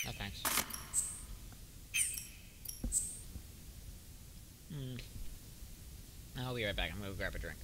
No thanks. Hmm. I'll be right back. I'm gonna go grab a drink.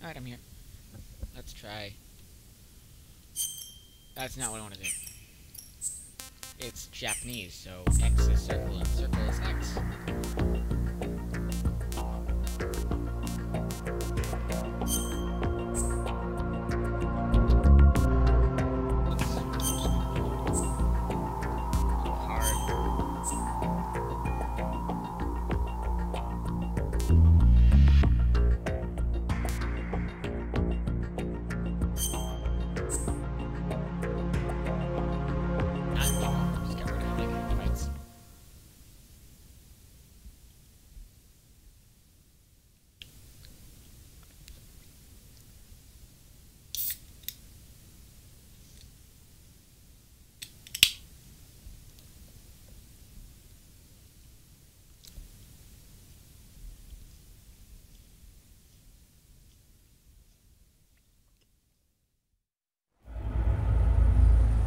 Alright, I'm here. Let's try. That's not what I want to do. It's Japanese, so X is circle and circle is X.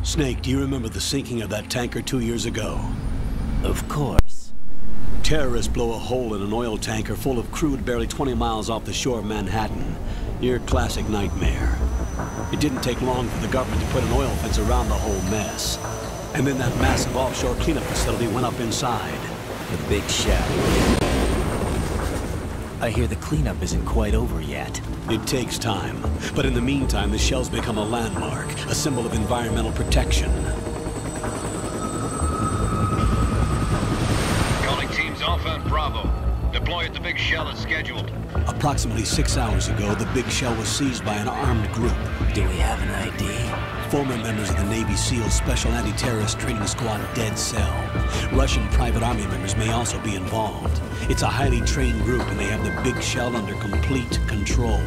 Snake, do you remember the sinking of that tanker 2 years ago? Of course. Terrorists blow a hole in an oil tanker full of crude barely 20 miles off the shore of Manhattan. Your classic nightmare. It didn't take long for the government to put an oil fence around the whole mess. And then that massive offshore cleanup facility went up inside. The Big Shell. I hear the cleanup isn't quite over yet. It takes time, but in the meantime, the shell's become a landmark, a symbol of environmental protection. Calling teams Alpha and Bravo. Deploy at the Big Shell as scheduled. Approximately 6 hours ago, the Big Shell was seized by an armed group. Do we have an ID? Former members of the Navy SEALs Special Anti-Terrorist Training Squad Dead Cell. Russian private army members may also be involved. It's a highly trained group and they have the Big Shell under complete control.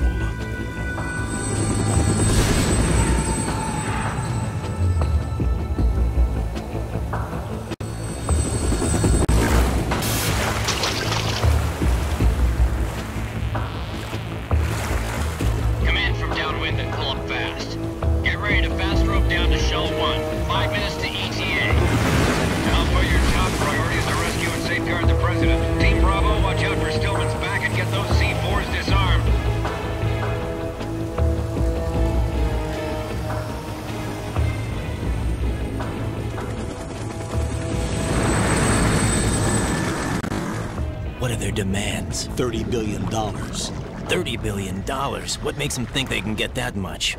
Command from downwind and pull up fast. Get ready to fast rope down to Shell 1. 5 minutes to ETA. Alpha, your top priority is to rescue and safeguard the President. Team Bravo, watch out for Stillman's back and get those C4s disarmed. What are their demands? $30 billion. $30 billion? What makes them think they can get that much?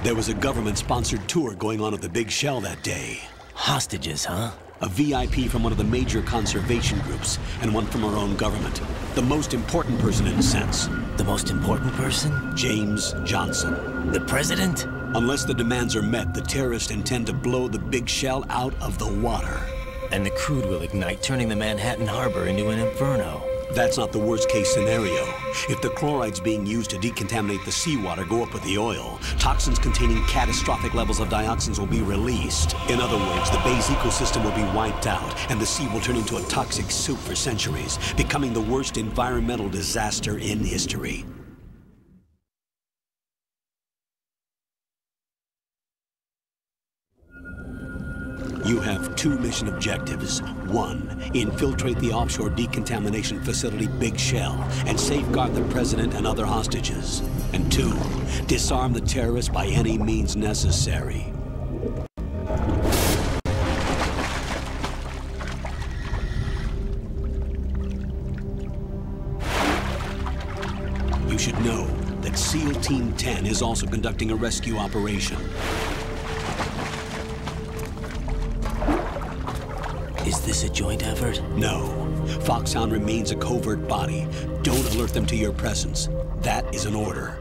There was a government-sponsored tour going on at the Big Shell that day. Hostages, huh? A VIP from one of the major conservation groups, and one from our own government. The most important person in a sense. The most important person? James Johnson. The President? Unless the demands are met, the terrorists intend to blow the Big Shell out of the water. And the crude will ignite, turning the Manhattan Harbor into an inferno. That's not the worst-case scenario. If the chlorides being used to decontaminate the seawater go up with the oil, toxins containing catastrophic levels of dioxins will be released. In other words, the bay's ecosystem will be wiped out, and the sea will turn into a toxic soup for centuries, becoming the worst environmental disaster in history. You have 2 mission objectives. 1, infiltrate the offshore decontamination facility Big Shell and safeguard the President and other hostages. And 2, disarm the terrorists by any means necessary. You should know that SEAL Team 10 is also conducting a rescue operation. Is this a joint effort? No. Foxhound remains a covert body. Don't alert them to your presence. That is an order.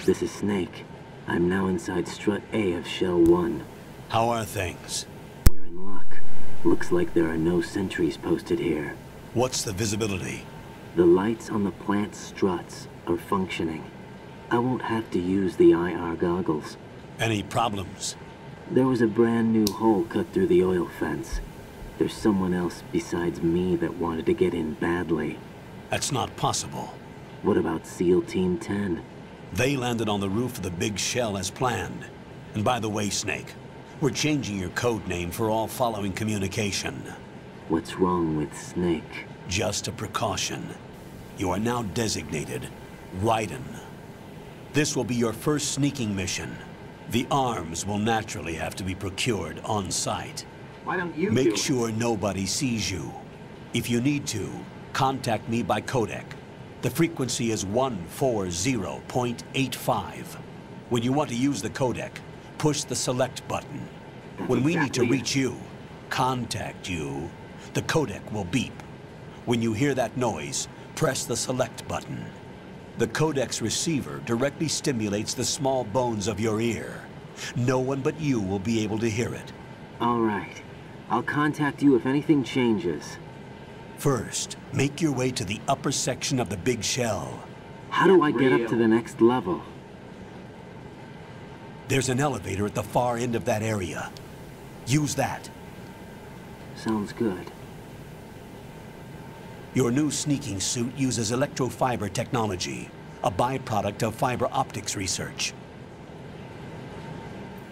This is Snake. I'm now inside Strut A of Shell 1. How are things? We're in luck. Looks like there are no sentries posted here. What's the visibility? The lights on the plant's struts are functioning. I won't have to use the IR goggles. Any problems? There was a brand new hole cut through the oil fence. There's someone else besides me that wanted to get in badly. That's not possible. What about SEAL Team 10? They landed on the roof of the Big Shell as planned. And by the way, Snake, we're changing your code name for all following communication. What's wrong with Snake? Just a precaution. You are now designated Raiden. This will be your first sneaking mission. The arms will naturally have to be procured on site. Why don't you Make sure nobody sees you. If you need to, contact me by codec. The frequency is 140.85. When you want to use the codec, push the select button. When we need to reach you, contact you, the codec will beep. When you hear that noise, press the select button. The codec's receiver directly stimulates the small bones of your ear. No one but you will be able to hear it. All right. I'll contact you if anything changes. First, make your way to the upper section of the big shell. How do I get up to the next level? There's an elevator at the far end of that area. Use that. Sounds good. Your new sneaking suit uses electrofiber technology, a byproduct of fiber optics research.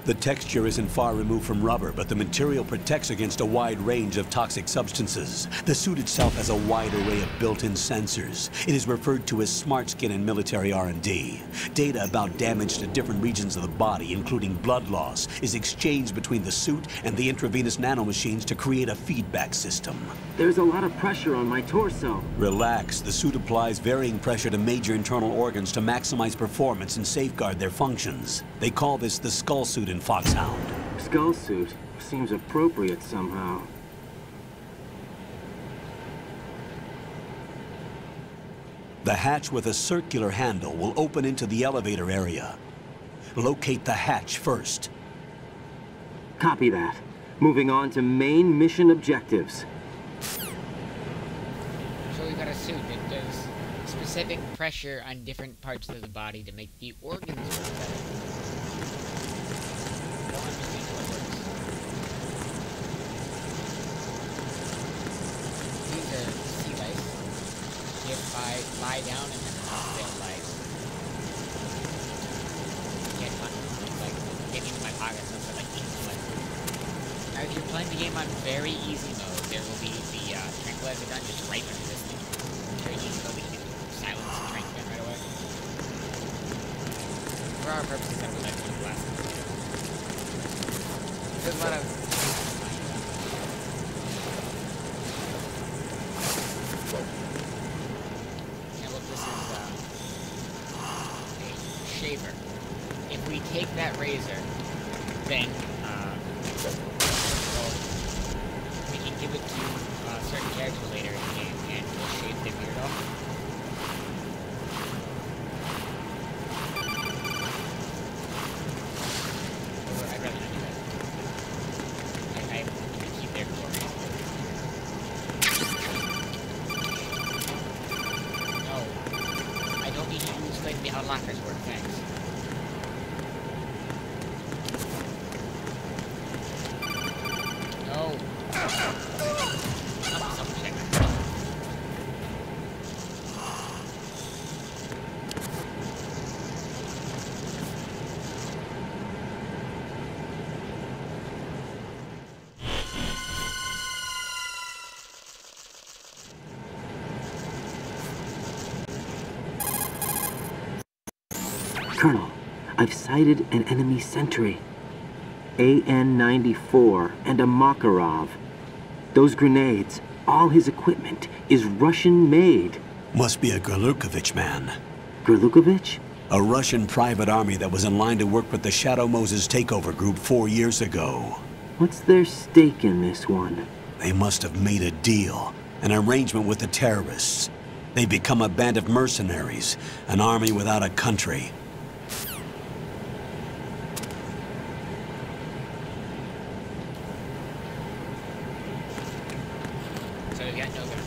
The texture isn't far removed from rubber, but the material protects against a wide range of toxic substances. The suit itself has a wide array of built-in sensors. It is referred to as smart skin in military R&D. Data about damage to different regions of the body, including blood loss, is exchanged between the suit and the intravenous nanomachines to create a feedback system. There's a lot of pressure on my torso. Relax. The suit applies varying pressure to major internal organs to maximize performance and safeguard their functions. They call this the skull suit in Foxhound. Skull suit seems appropriate somehow. The hatch with a circular handle will open into the elevator area. Locate the hatch first. Copy that. Moving on to main mission objectives. So we've got a suit that does specific pressure on different parts of the body to make the organs work better. I don't understand how it works. These are sea lice. You lie down and then they'll lice. Can't find like get into my pockets and stuff like eating. Now, if you're playing the game on very easy mode, there will be the tranquilizer gun just right under this thing. Very easy mode, you can silence the tranq gun right away. For our purposes, I would like to blast it. There's a lot of... Yeah, look, this is a shaver. If we take that razor, then we can give it to certain characters later in the game, and we'll shave their beard off. Or I'd rather not do that. I want them to keep their glory. No. I don't need you to explain to me how lockers work, thanks. No. Colonel, I've sighted an enemy sentry. AN-94 and a Makarov. Those grenades, all his equipment, is Russian-made. Must be a Gorlukovich man. Gorlukovich? A Russian private army that was in line to work with the Shadow Moses takeover group 4 years ago. What's their stake in this one? They must have made a deal, an arrangement with the terrorists. They become a band of mercenaries, an army without a country. So we got no gun.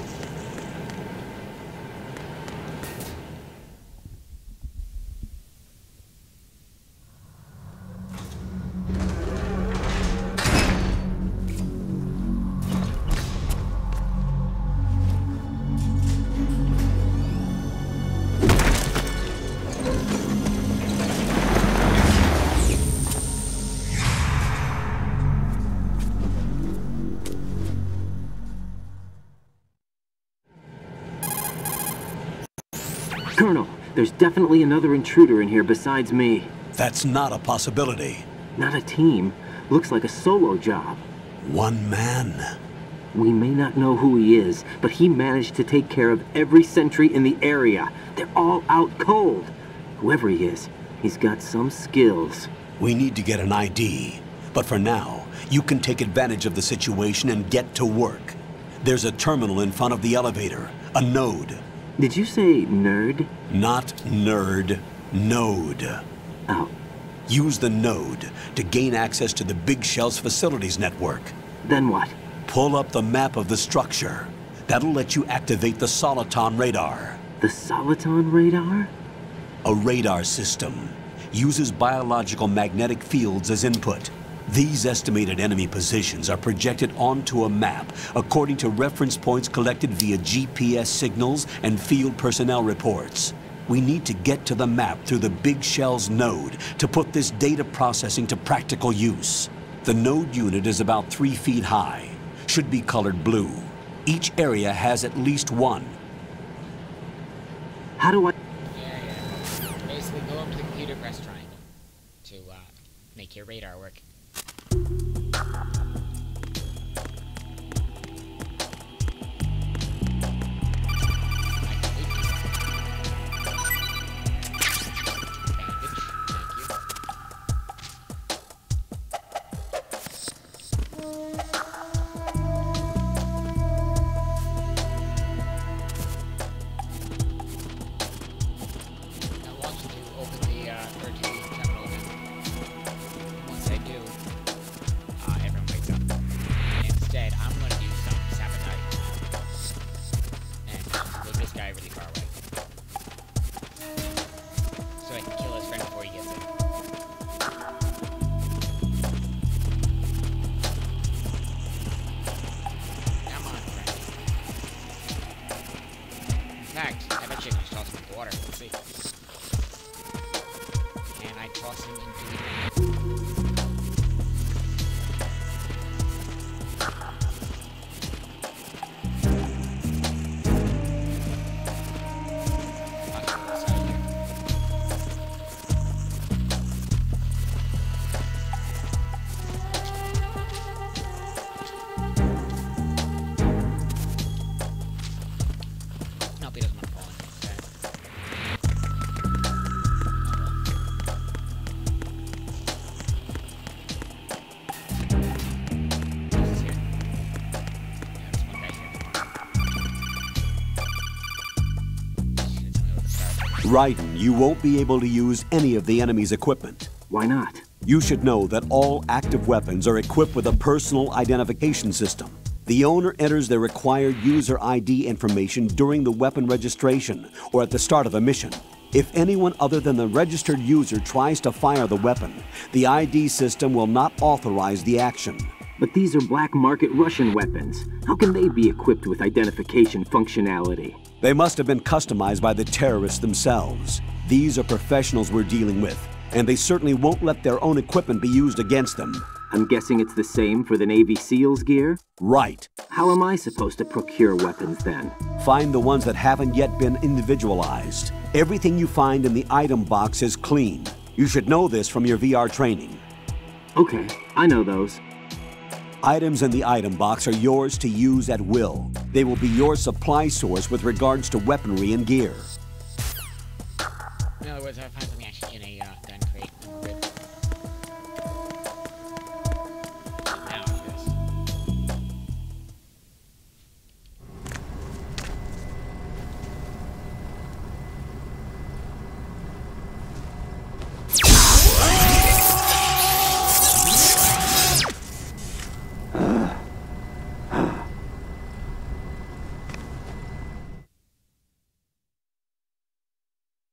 Colonel, there's definitely another intruder in here besides me. That's not a possibility. Not a team. Looks like a solo job. One man. We may not know who he is, but he managed to take care of every sentry in the area. They're all out cold. Whoever he is, he's got some skills. We need to get an ID. But for now, you can take advantage of the situation and get to work. There's a terminal in front of the elevator. A node. Did you say nerd? Not nerd. Node. Oh, Use the node to gain access to the Big Shell's facilities network. then what? Pull up the map of the structure. That'll let you activate the Soliton radar. The Soliton radar? A radar system. Uses biological magnetic fields as input. These estimated enemy positions are projected onto a map according to reference points collected via GPS signals and field personnel reports. We need to get to the map through the Big Shell's node to put this data processing to practical use. The node unit is about 3 feet high. Should be colored blue. Each area has at least one. How do I... Yeah. Basically, go up to the computer, press triangle to make your radar work. I bet you can just toss him in the water. Let's see. Can I toss him into the... Raiden, you won't be able to use any of the enemy's equipment. Why not? You should know that all active weapons are equipped with a personal identification system. The owner enters their required user ID information during the weapon registration or at the start of a mission. If anyone other than the registered user tries to fire the weapon, the ID system will not authorize the action. But these are black market Russian weapons. How can they be equipped with identification functionality? They must have been customized by the terrorists themselves. These are professionals we're dealing with, and they certainly won't let their own equipment be used against them. I'm guessing it's the same for the Navy SEALs gear? Right. How am I supposed to procure weapons then? Find the ones that haven't yet been individualized. Everything you find in the item box is clean. You should know this from your VR training. Okay, I know those. Items in the item box are yours to use at will. They will be your supply source with regards to weaponry and gear. In other words, if I find something actually in a gun crate, I'm good. Now it's this.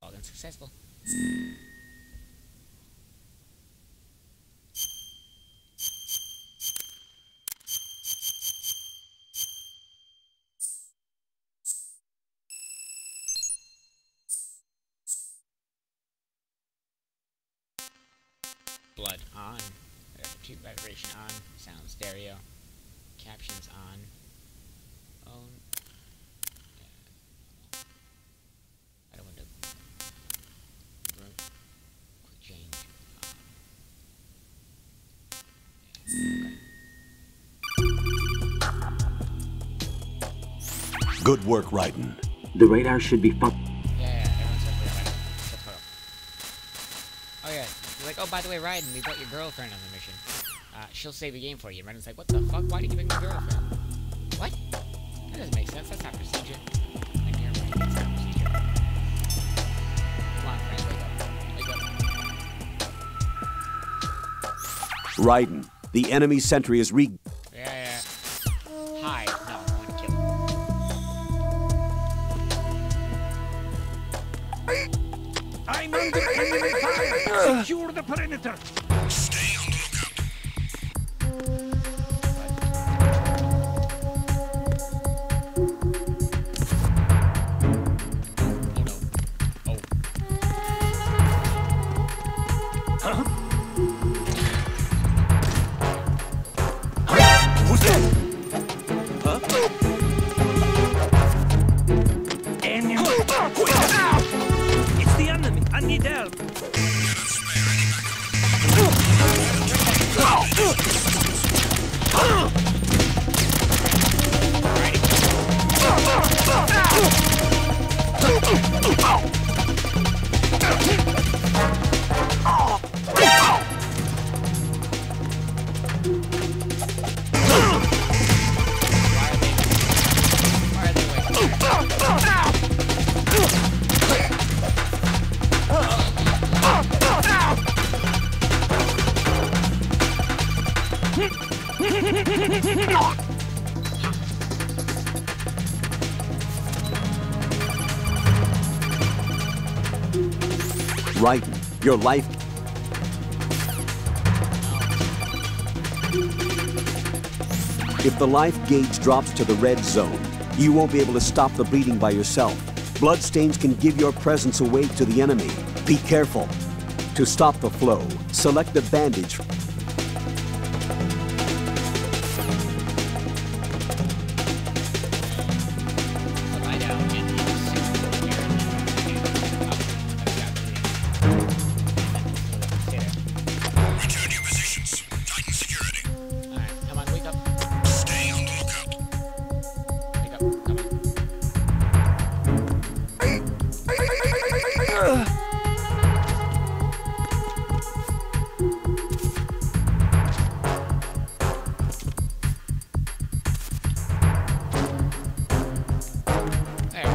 All been successful. Blood on. Tube vibration on. Sound stereo. Captions on. I don't want to Good work, Raiden. The radar should be Yeah, everyone's separate. Except Pearl. Oh yeah, he's like, oh, by the way, Raiden, we brought your girlfriend on the mission. She'll save the game for you. And Raiden's like, what the fuck? Why did you bring my girlfriend? What? That doesn't make sense. That's not procedure. And you're right, that's not procedure. Come on, Frank, wake up. Wake up. Raiden, the enemy sentry is Yeah. Hi. No, I want to kill him. I'm under enemy fire! Secure the perimeter! Stay on the lookout. Oh no. Oh. Who's that? Enemy! It's the enemy! I need help! Why are they waiting? Raiden, your life. If the life gauge drops to the red zone, you won't be able to stop the bleeding by yourself. Bloodstains can give your presence away to the enemy. Be careful. To stop the flow, select a bandage. Lie down and eat a soup here and then Return to your positions. Tighten security. Alright, come on, wake up. Stay on the lookout. Wake up, come on. There.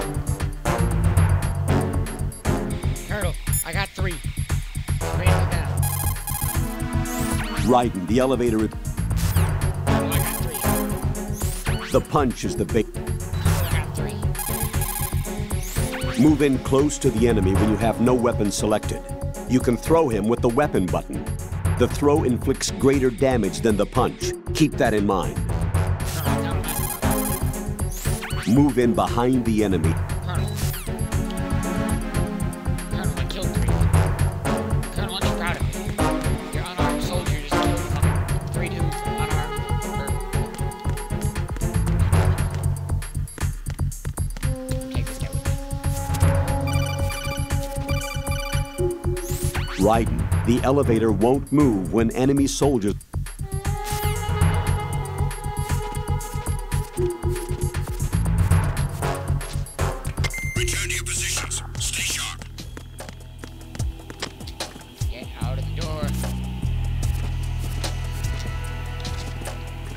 Colonel, I got 3. Raise it down. Raiden, the elevator. Colonel, I got 3. The punch is the bait. I got 3. Move in close to the enemy when you have no weapon selected. You can throw him with the weapon button. The throw inflicts greater damage than the punch. Keep that in mind. Move in behind the enemy. Colonel. Colonel, I killed 3. Colonel, I'm proud of you. You're unarmed soldier just killed fucking 3 dudes unarmed. Take this guy with me. Raiden, the elevator won't move when enemy soldiers. Return to your positions. Stay sharp. Get out of the door.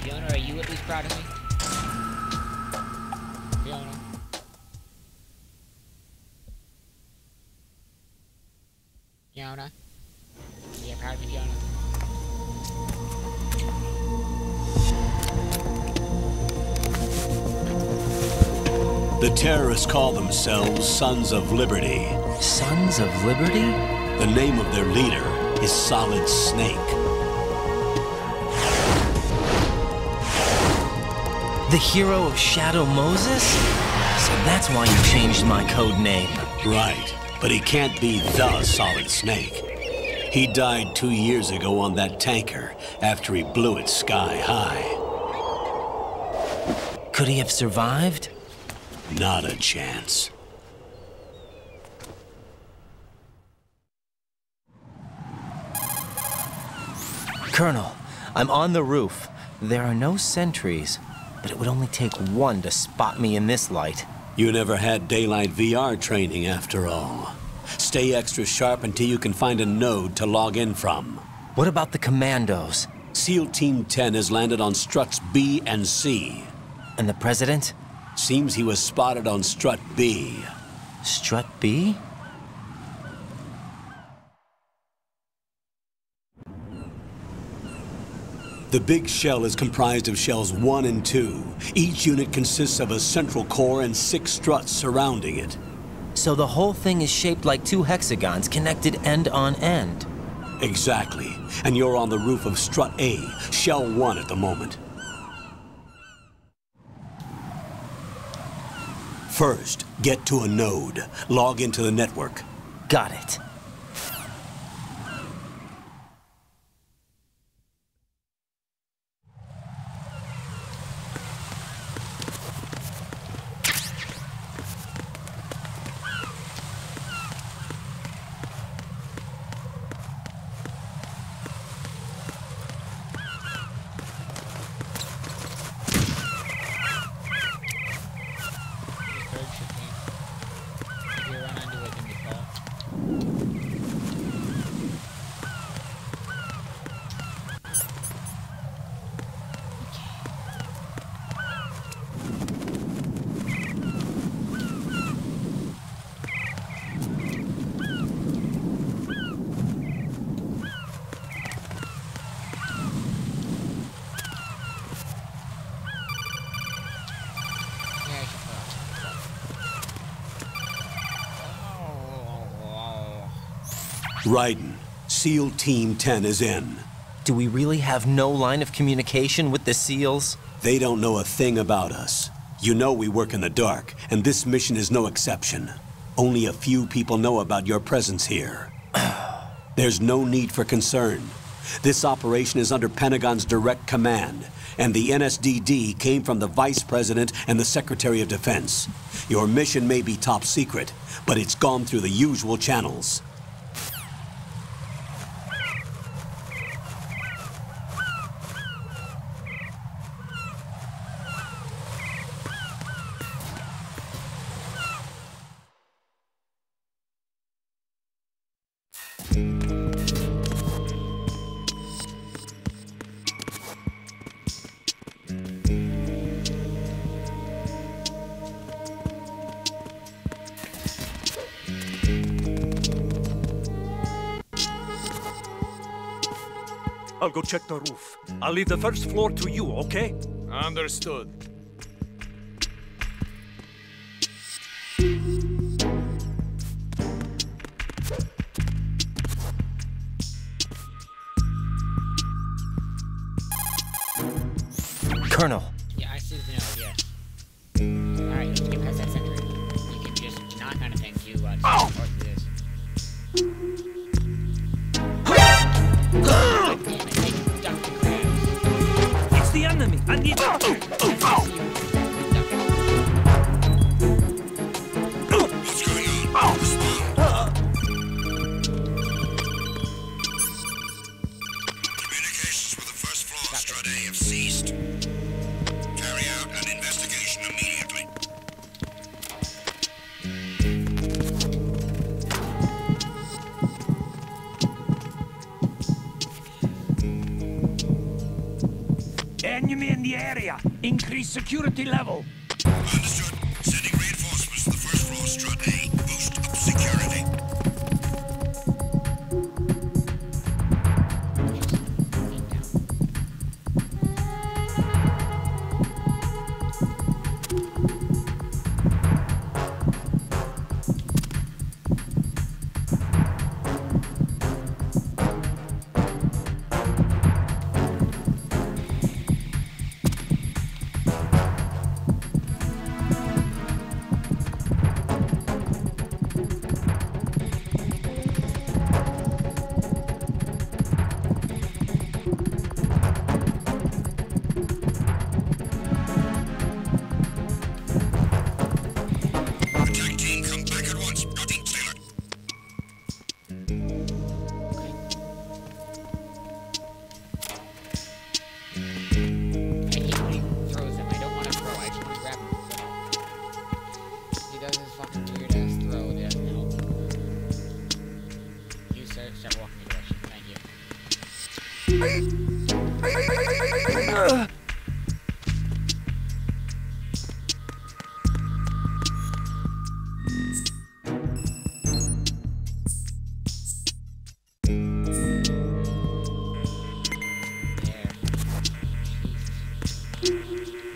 Fiona, are you at least proud of me? Fiona. Fiona. Are you proud of me, Fiona? The terrorists call themselves Sons of Liberty. Sons of Liberty? The name of their leader is Solid Snake. The hero of Shadow Moses? So that's why you changed my code name. Right, but he can't be the Solid Snake. He died 2 years ago on that tanker after he blew it sky high. Could he have survived? Not a chance. Colonel, I'm on the roof. There are no sentries. but it would only take one to spot me in this light. You never had daylight VR training, after all. Stay extra sharp until you can find a node to log in from. What about the commandos? SEAL Team 10 has landed on struts B and C. And the president? Seems he was spotted on strut B. Strut B? The big shell is comprised of shells 1 and 2. Each unit consists of a central core and 6 struts surrounding it. So the whole thing is shaped like 2 hexagons connected end on end. Exactly. And you're on the roof of strut A, shell 1 at the moment. First, get to a node. Log into the network. Got it. Raiden, SEAL Team 10 is in. Do we really have no line of communication with the SEALs? They don't know a thing about us. You know we work in the dark, and this mission is no exception. Only a few people know about your presence here. There's no need for concern. This operation is under Pentagon's direct command, and the NSDD came from the Vice President and the Secretary of Defense. Your mission may be top secret, but it's gone through the usual channels. I'll go check the roof. I'll leave the first floor to you, okay? Understood. Colonel. Yeah, I see the node, yeah. Alright, let's get past that sentry. You can just knock on a thing to support this. God damn it, they ducked the crabs. It's the enemy. I need Communications with the first floor, Strut A, have ceased. Carry out an investigation immediately. enemy in the area. Increase security level. Understood. Sending reinforcements to the first floor, Strut A. Boost up security.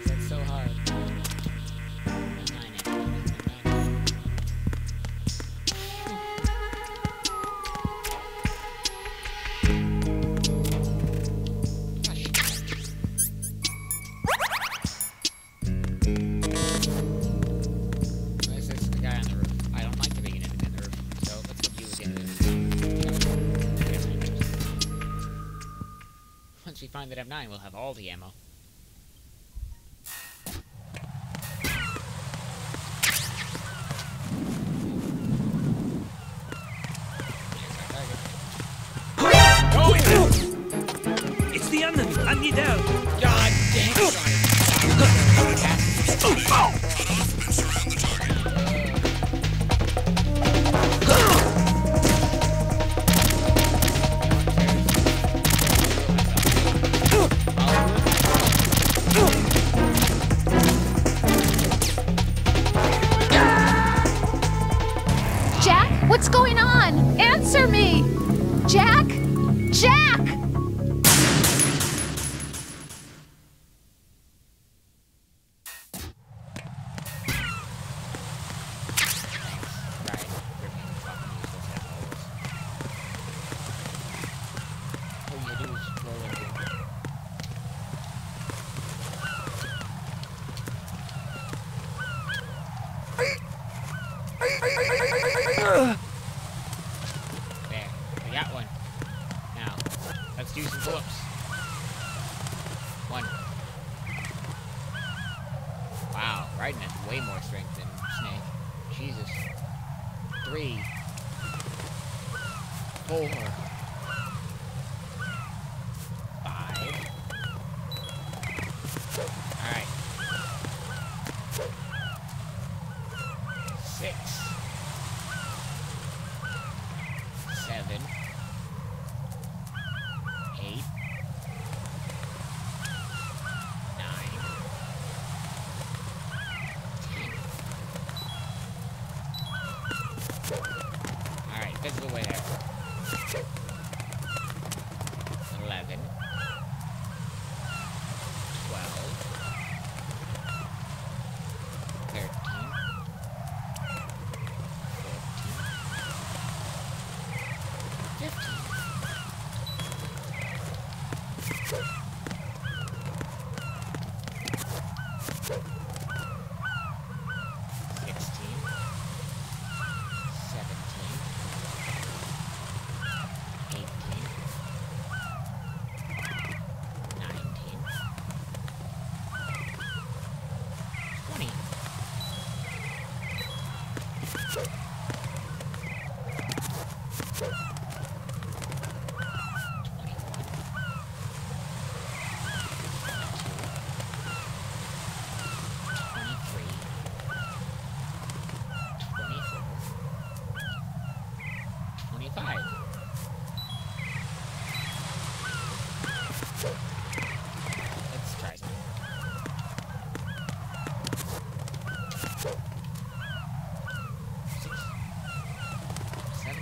That's so hard. Once we find that M9, we'll have all the ammo. It's the enemy! I need help! God damn it! Jack, what's going on? Answer me! Jack? Jack! There, we got one. Now, let's do some pull-ups. 1. Wow, Raiden has way more strength than Snake. Jesus. 3. 4. 5. Alright. 6. 7. 8. 9. 10. Alright, this is the way there. 11. 12. 13. 14. 15. 25. Let's try some. 6, 7,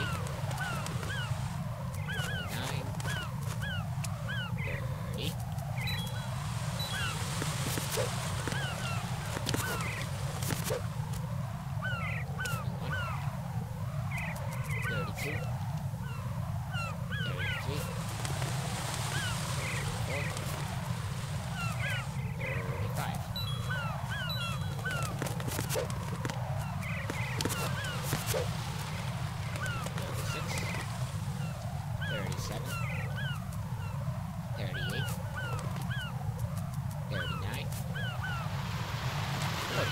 8, 9, 30. 32, 33, 34, 35, 36, 37, 38, 39, 40.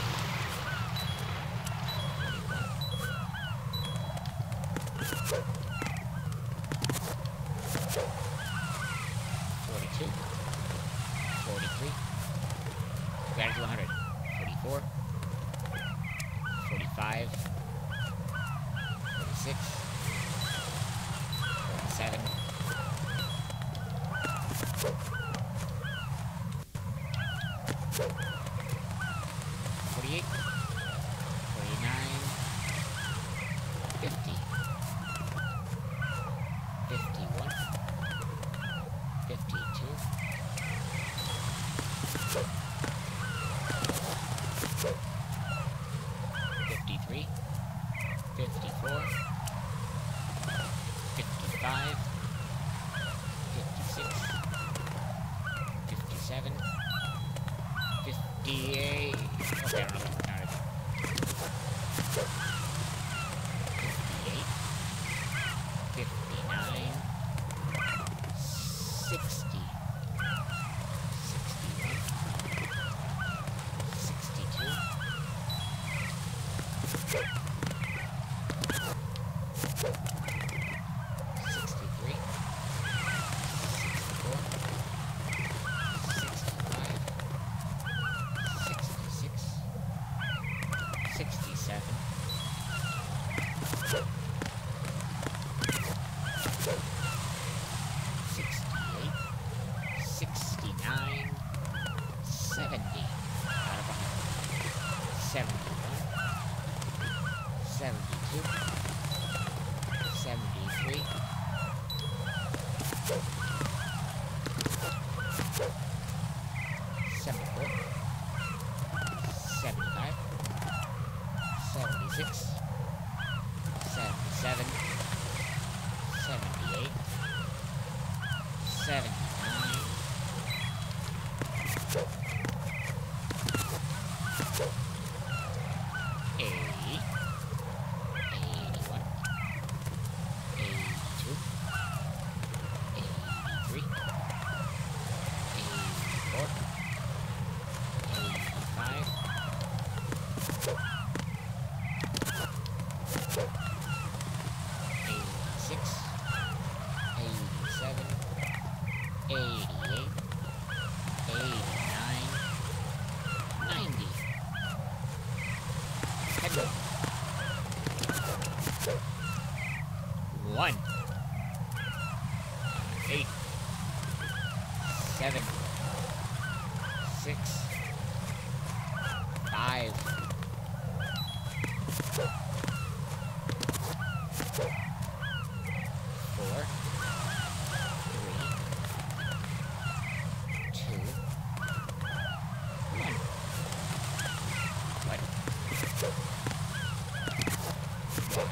42, 43, got it to 100, 44, 45, 46, 47, 48, 49, 50, 51, 52, 53, 54, 55, 56, 57, 58, 59, 60, 61, 62, 63, 64, 65, 66, 67, 68, 69, 70, 71, 72, 73, 74, 75, 76, 77, 78, 79, 80, 81, 82, 83, 84, 85, 86, 87, 88, 89, 90, 91, 92, 93, 94, 95, 96, 97, 98, 99, 100. 47. 48. 49. 50. 51. 52. 53. 54. 55. 56. 57. 58. Okay, I don't know what counted. 58. 59. 60. 61. 62. 63. 64. 65. 66. 67. 68. 69. 70. Out of 100. 71. 72. 73. 74. 75. 76. 77. 78. 79. 80. 81. 82. 83. 84. 85. 86. 87. 88. 89. 90. Head go. 1. 8. 7. 6. 5. 4. 3. 2. 1. What? Why?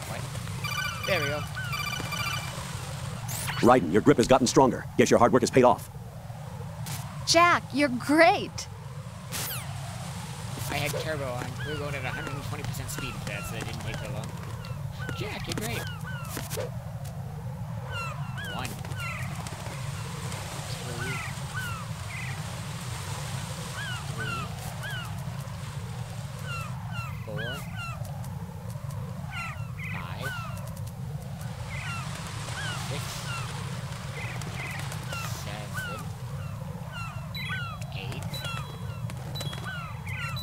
What? There we go. Raiden, your grip has gotten stronger. Guess your hard work has paid off. Jack, you're great. I had turbo on. We were going at 120% speed for that, so it didn't take so long. Jack, you're great. 1. 2. 3. 4. 5. 6. 7. 8.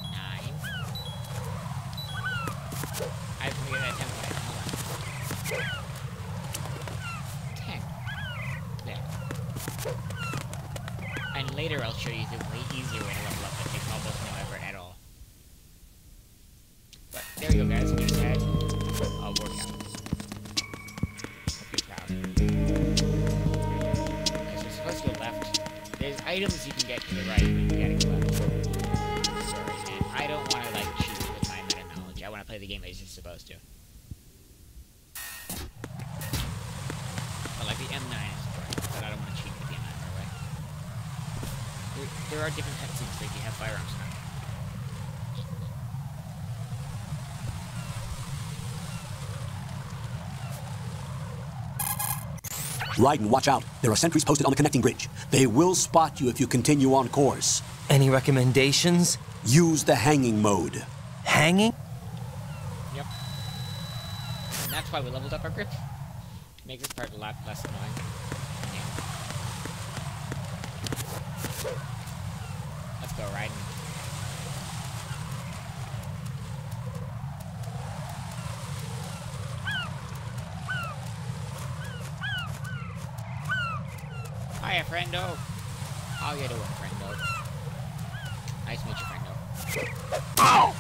9. I have to get that 10 point. Hold on. 10. There. And later I'll show you the way easier way to level up that takes almost no effort at all. But there you go, guys. We just had a workout. Hope you're proud. Okay, so we're supposed to go left. There's items you can get to the right, but you gotta go left. Sorry, man. I don't want to, like, cheat with my meta knowledge. I want to play the game as you're supposed to. But, like, the M9 is correct, but I don't want to cheat with the M9 right away. There are different cutscenes that you have firearms now. Raiden, watch out. There are sentries posted on the connecting bridge. They will spot you if you continue on course. Any recommendations? Use the hanging mode. Hanging? Yep. And that's why we leveled up our grip. To make this part a lot less annoying. Yeah. Let's go, Raiden. Hey, friendo. How you doing, friendo? Nice to meet you, friendo. Ow!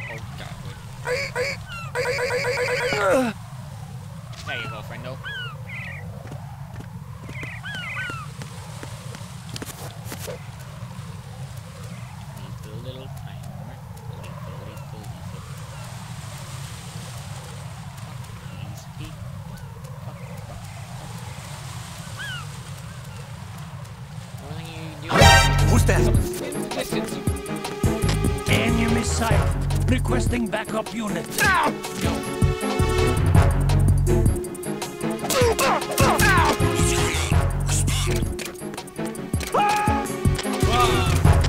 Oh, God, good. There you go, friendo. Leave a little timer. Leave a little. Please be. What are you doing? Who's that? Distance. Enemy sight. Requesting backup unit. Ow!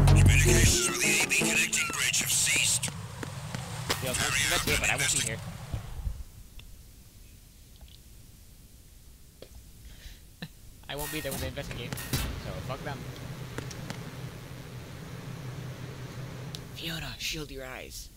Communications with the AB connecting bridge have ceased. Yo, let's investigate, but I won't be here. I won't be there when they investigate, so fuck them. Fiona, shield your eyes.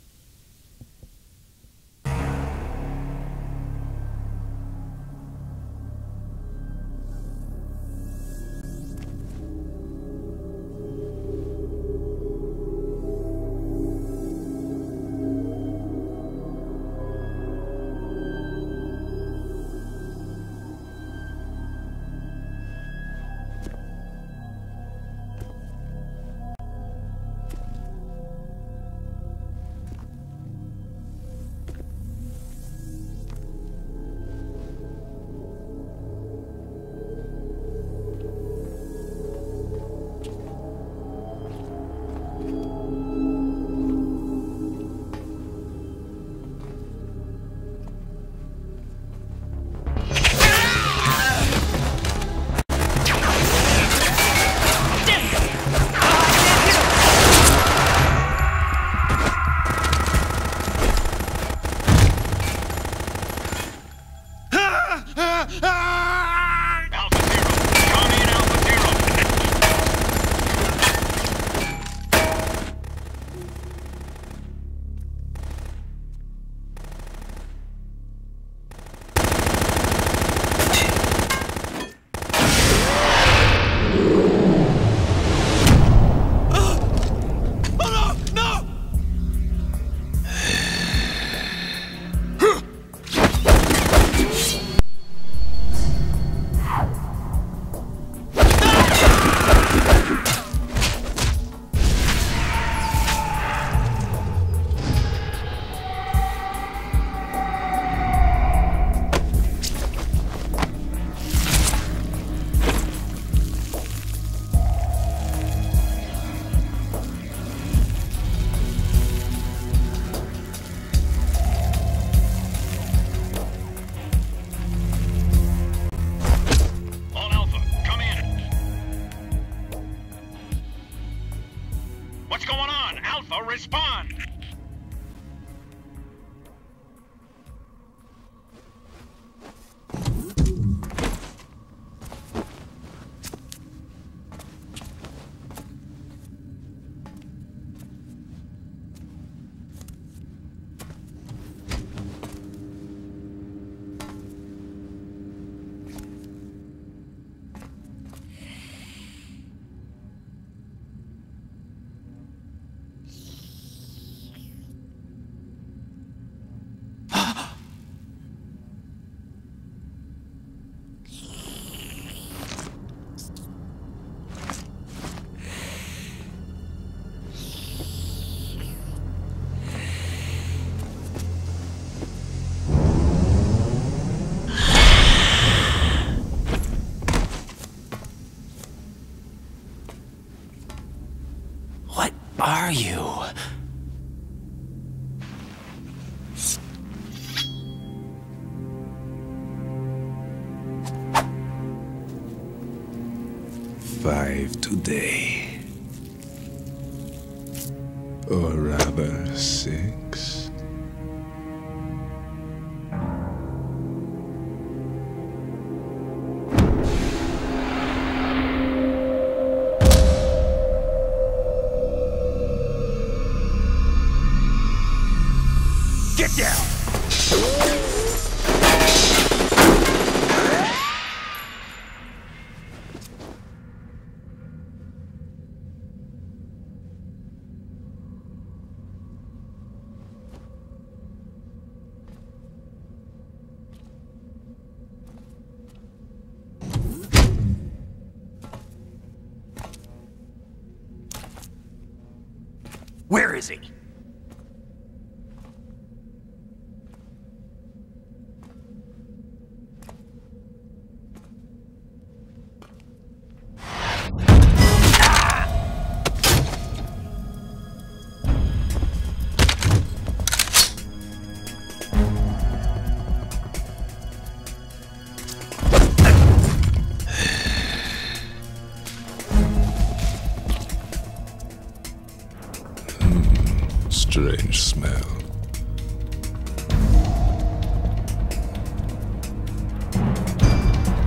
What's going on? Alpha, respond! What are you? Five today. Or rather, 6. Get down! is he? Strange smell.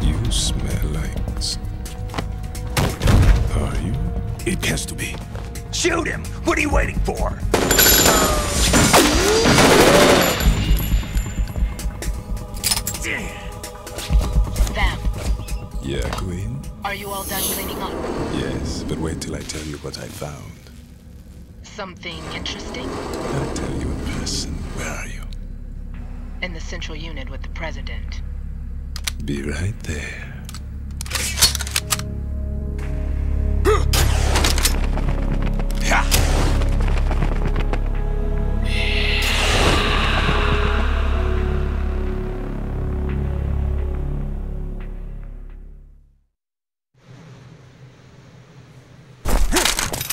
You smell like... Are you? It has to be. Shoot him! What are you waiting for? Vam, Yeah, Queen? are you all done cleaning up? Yes, but wait till I tell you what I found. Something interesting? I'll tell you in person. Where are you? In the central unit with the president. Be right there.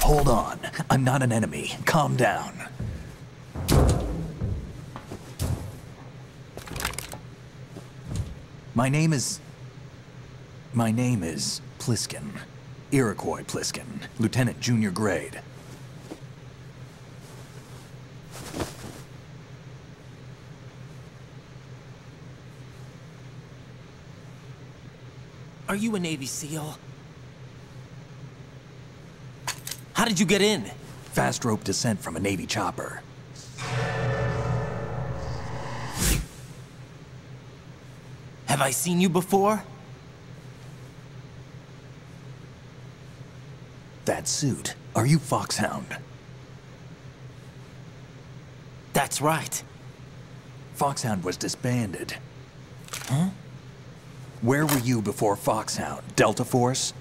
Hold on. I'm not an enemy. Calm down. My name is Pliskin. Iroquois Pliskin. Lieutenant Junior Grade. Are you a Navy SEAL? How did you get in? Fast rope descent from a Navy chopper. Have I seen you before? That suit. Are you Foxhound? That's right. Foxhound was disbanded. Huh? Where were you before Foxhound? Delta Force?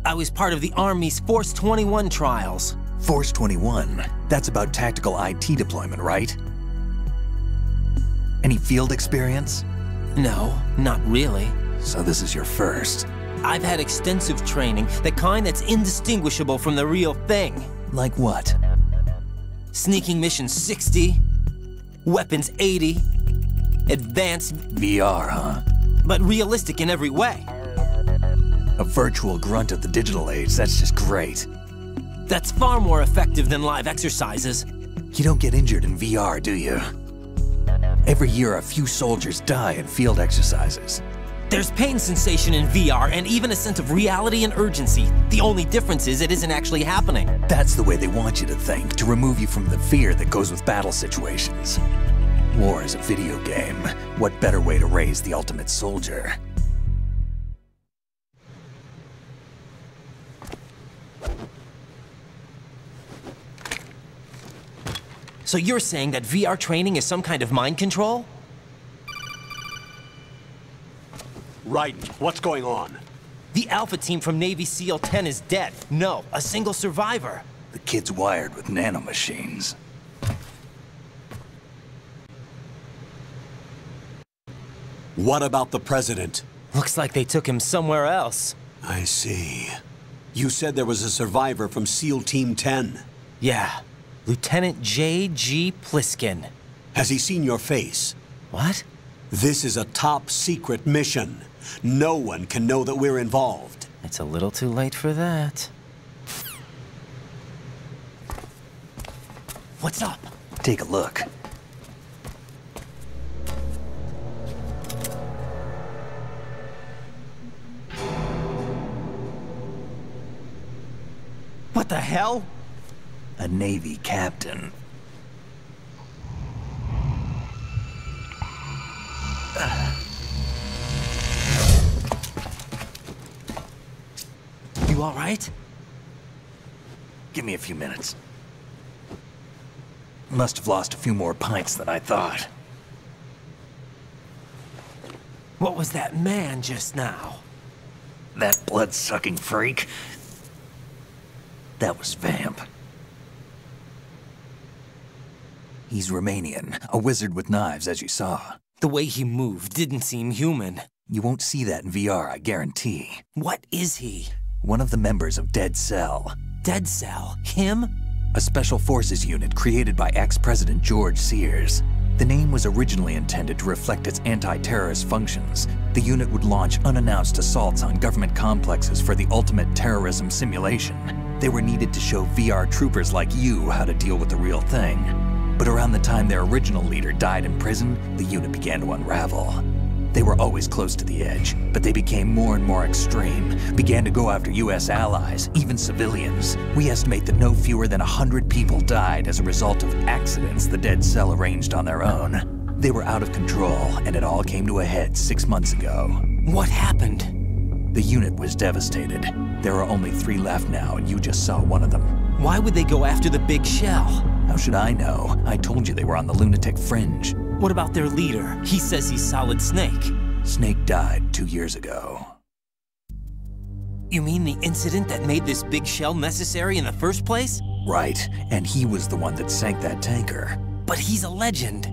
I was part of the Army's Force 21 trials. Force 21? That's about tactical IT deployment, right? Any field experience? No, not really. So this is your first. I've had extensive training, the kind that's indistinguishable from the real thing. Like what? Sneaking Mission 60, Weapons 80, Advanced... VR, huh? But realistic in every way. A virtual grunt of the digital age, that's just great. That's far more effective than live exercises. You don't get injured in VR, do you? Every year, a few soldiers die in field exercises. There's pain sensation in VR and even a sense of reality and urgency. The only difference is it isn't actually happening. That's the way they want you to think, to remove you from the fear that goes with battle situations. War is a video game. What better way to raise the ultimate soldier? So you're saying that VR training is some kind of mind control? Raiden, what's going on? The Alpha team from Navy SEAL 10 is dead. No, a single survivor. The kid's wired with nanomachines. What about the president? Looks like they took him somewhere else. I see. You said there was a survivor from SEAL Team 10. Yeah. Lieutenant J.G. Pliskin. Has he seen your face? What? This is a top secret mission. No one can know that we're involved. It's a little too late for that. What's up? Take a look. What the hell? A Navy captain. You all right? Give me a few minutes. Must have lost a few more pints than I thought. What was that man just now? That blood-sucking freak? That was Vamp. He's Romanian, a wizard with knives, as you saw. The way he moved didn't seem human. You won't see that in VR, I guarantee. What is he? One of the members of Dead Cell. Dead Cell? Him? A special forces unit created by ex-President George Sears. The name was originally intended to reflect its anti-terrorist functions. The unit would launch unannounced assaults on government complexes for the ultimate terrorism simulation. They were needed to show VR troopers like you how to deal with the real thing. But around the time their original leader died in prison, the unit began to unravel. They were always close to the edge, but they became more and more extreme, began to go after US allies, even civilians. We estimate that no fewer than 100 people died as a result of accidents the Dead Cell arranged on their own. They were out of control, and it all came to a head 6 months ago. What happened? The unit was devastated. There are only 3 left now, and you just saw one of them. Why would they go after the big shell? How should I know? I told you they were on the lunatic fringe. What about their leader? He says he's Solid Snake. Snake died 2 years ago. You mean the incident that made this big shell necessary in the first place? Right, and he was the one that sank that tanker. But he's a legend.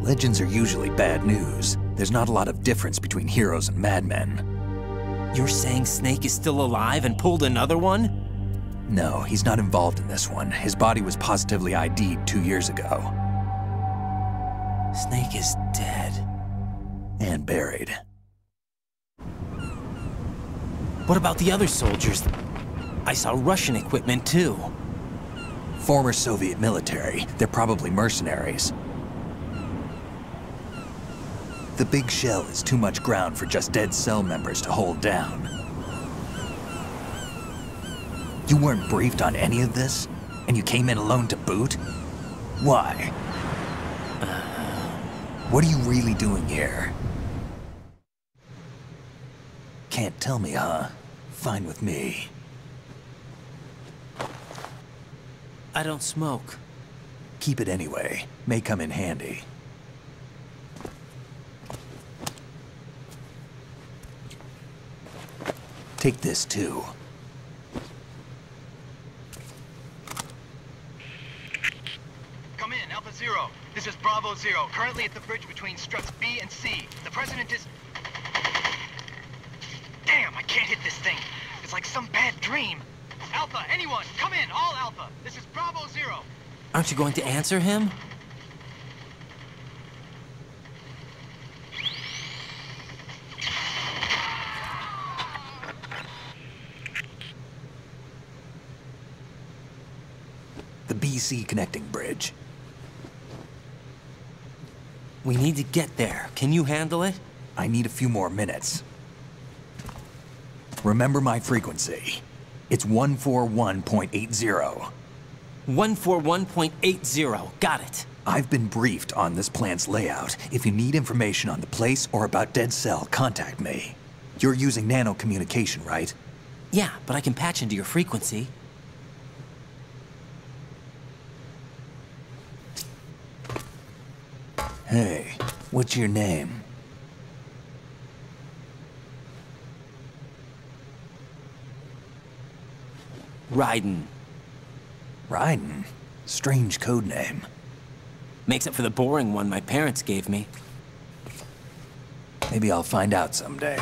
Legends are usually bad news. There's not a lot of difference between heroes and madmen. You're saying Snake is still alive and pulled another one? No, he's not involved in this one. His body was positively ID'd 2 years ago. Snake is dead. And buried. What about the other soldiers? I saw Russian equipment too. Former Soviet military. They're probably mercenaries. The big shell is too much ground for just Dead Cell members to hold down. You weren't briefed on any of this? And you came in alone to boot? Why? What are you really doing here? Can't tell me, huh? Fine with me. I don't smoke. Keep it anyway. May come in handy. Take this too. Come in, Alpha Zero. This is Bravo Zero, currently at the bridge between struts B and C. The President is... Damn, I can't hit this thing. It's like some bad dream. Alpha, anyone, come in, all Alpha. This is Bravo Zero. Aren't you going to answer him? The BC connecting bridge. We need to get there. Can you handle it? I need a few more minutes. Remember my frequency. It's 141.80. 141.80. Got it. I've been briefed on this plant's layout. If you need information on the place or about Dead Cell, contact me. You're using nano communication, right? Yeah, but I can patch into your frequency. Hey, what's your name? Raiden. Raiden? Strange code name. Makes up for the boring one my parents gave me. Maybe I'll find out someday.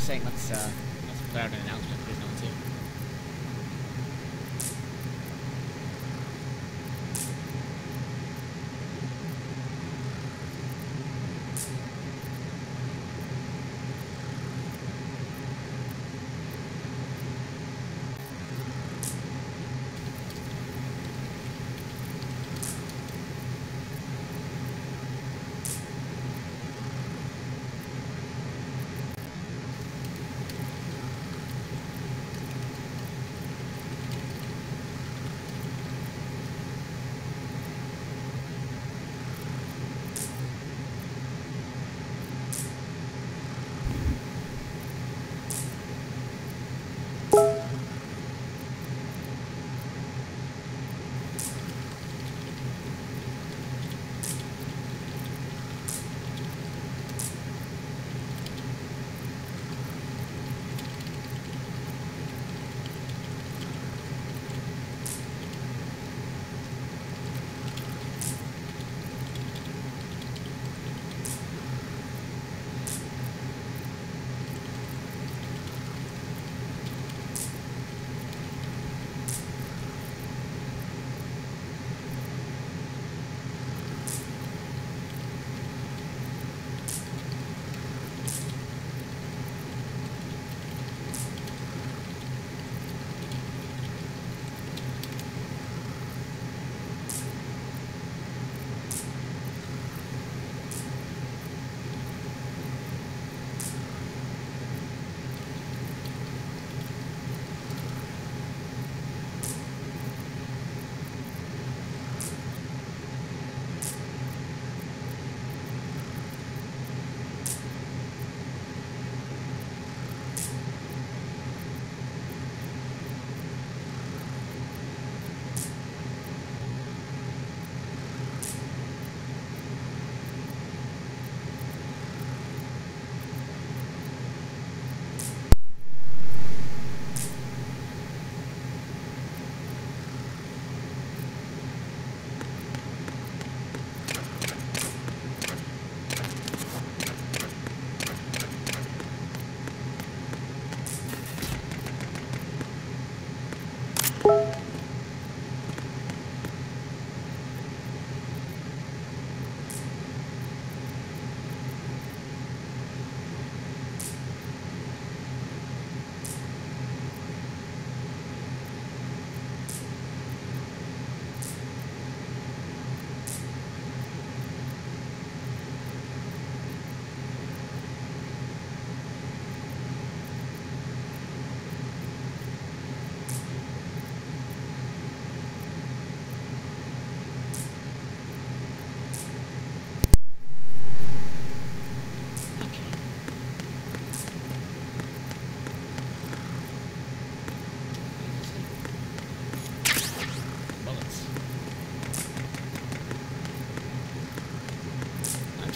saying let's put out an announcement because no one's here.